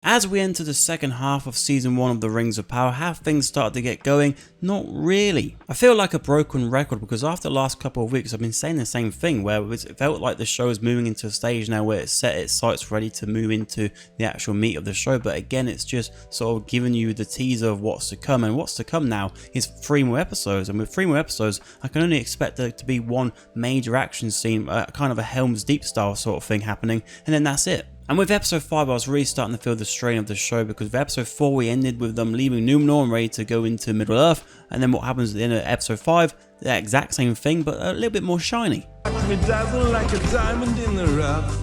As we enter the second half of season 1 of The Rings of Power, have things started to get going? Not really. I feel like a broken record because after the last couple of weeks I've been saying the same thing, where it felt like the show is moving into a stage now where it's set its sights ready to move into the actual meat of the show, but again it's just sort of giving you the teaser of what's to come, and what's to come now is 3 more episodes, and with 3 more episodes I can only expect there to be one major action scene, kind of a Helm's Deep style sort of thing happening, and then that's it. And with episode 5 I was really starting to feel the strain of the show, because with episode 4 we ended with them leaving Numenor and ready to go into Middle Earth, and then what happens at the end of episode 5, the exact same thing but a little bit more shiny. Me dazzle like a diamond in the rough.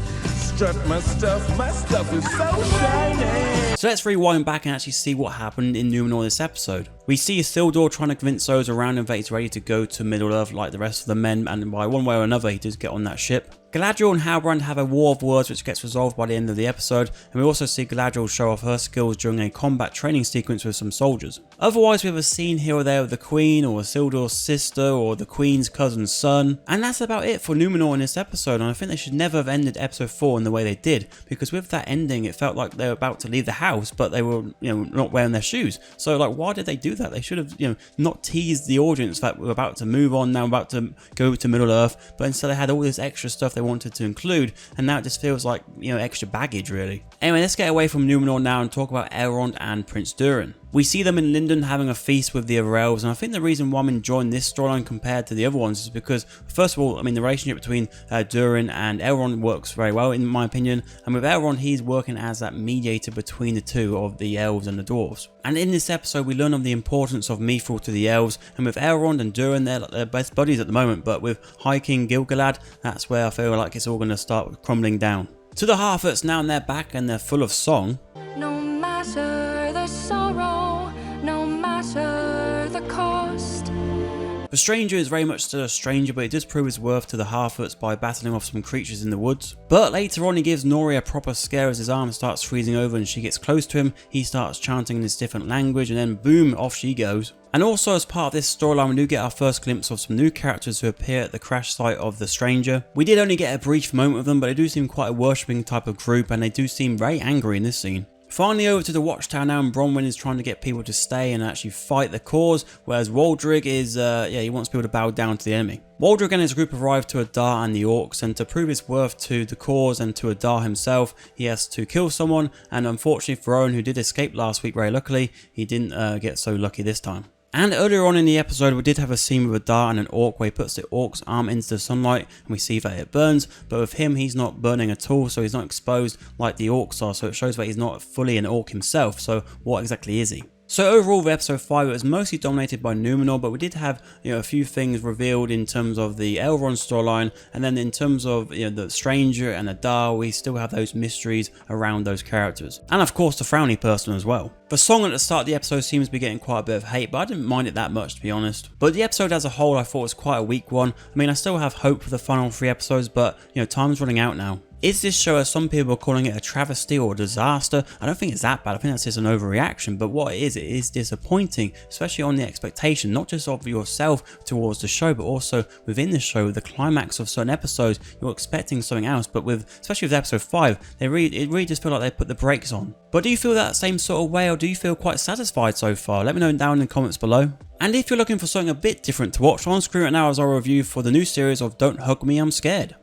Strut my stuff is so shiny. So let's rewind back and actually see what happened in Numenor this episode. We see Isildur trying to convince those around him that he's ready to go to Middle Earth like the rest of the men, and by one way or another he does get on that ship. Galadriel and Halbrand have a war of words which gets resolved by the end of the episode, and we also see Galadriel show off her skills during a combat training sequence with some soldiers. Otherwise we have a scene here or there of the Queen or Isildur's sister or the Queen's cousin's son, and that's about it for Numenor in this episode. And I think they should never have ended episode 4 in the way they did, because with that ending it felt like they were about to leave the house but they were not wearing their shoes. So like, why did they do that? They should have not teased the audience that we're about to move on now, about to go to Middle Earth, but instead they had all this extra stuff they wanted to include, and now it just feels like extra baggage really. Anyway, let's get away from Numenor now and talk about Elrond and Prince Durin. We see them in Lindon having a feast with the other elves, and I think the reason why I'm enjoying this storyline compared to the other ones is because, first of all, the relationship between Durin and Elrond works very well in my opinion, and with Elrond he's working as that mediator between the two of the elves and the dwarves. And in this episode we learn of the importance of Mithril to the elves, and with Elrond and Durin they're best buddies at the moment, but with High King Gil-galad that's where I feel like it's all going to start crumbling down. To the Harfoots now, and they're back and they're full of song. No matter the sorrow, no matter the cost. The stranger is very much still a stranger, but he does prove his worth to the Harfoots by battling off some creatures in the woods. But later on he gives Nori a proper scare as his arm starts freezing over and she gets close to him. He starts chanting in this different language and then boom, off she goes. And also as part of this storyline we do get our first glimpse of some new characters who appear at the crash site of the stranger. We did only get a brief moment with them, but they do seem quite a worshipping type of group, and they do seem very angry in this scene. Finally over to the Watchtower now, and Bronwyn is trying to get people to stay and actually fight the cause, whereas Waldrig is, he wants people to bow down to the enemy. Waldrig and his group arrive to Adar and the Orcs, and to prove his worth to the cause and to Adar himself, he has to kill someone, and unfortunately for Rowan, who did escape last week very luckily, he didn't get so lucky this time. And earlier on in the episode we did have a scene with Adar and an orc where he puts the orc's arm into the sunlight and we see that it burns, but with him he's not burning at all, so he's not exposed like the orcs are, so it shows that he's not fully an orc himself. So what exactly is he? So overall with episode 5 it was mostly dominated by Numenor, but we did have a few things revealed in terms of the Elrond storyline, and then in terms of the stranger and Adar we still have those mysteries around those characters, and of course the frowny person as well. The song at the start of the episode seems to be getting quite a bit of hate, but I didn't mind it that much to be honest. But the episode as a whole I thought was quite a weak one. I still have hope for the final 3 episodes, but time's running out now. Is this show, as some people are calling it, a travesty or a disaster? I don't think it's that bad. I think that's just an overreaction, but what it is disappointing, especially on the expectation, not just of yourself towards the show, but also within the show, the climax of certain episodes, you're expecting something else, but especially with episode 5, it really just feel like they put the brakes on. But do you feel that same sort of way, or do you feel quite satisfied so far? Let me know down in the comments below. And if you're looking for something a bit different to watch, on screen right now is our review for the new series of Don't Hug Me, I'm Scared.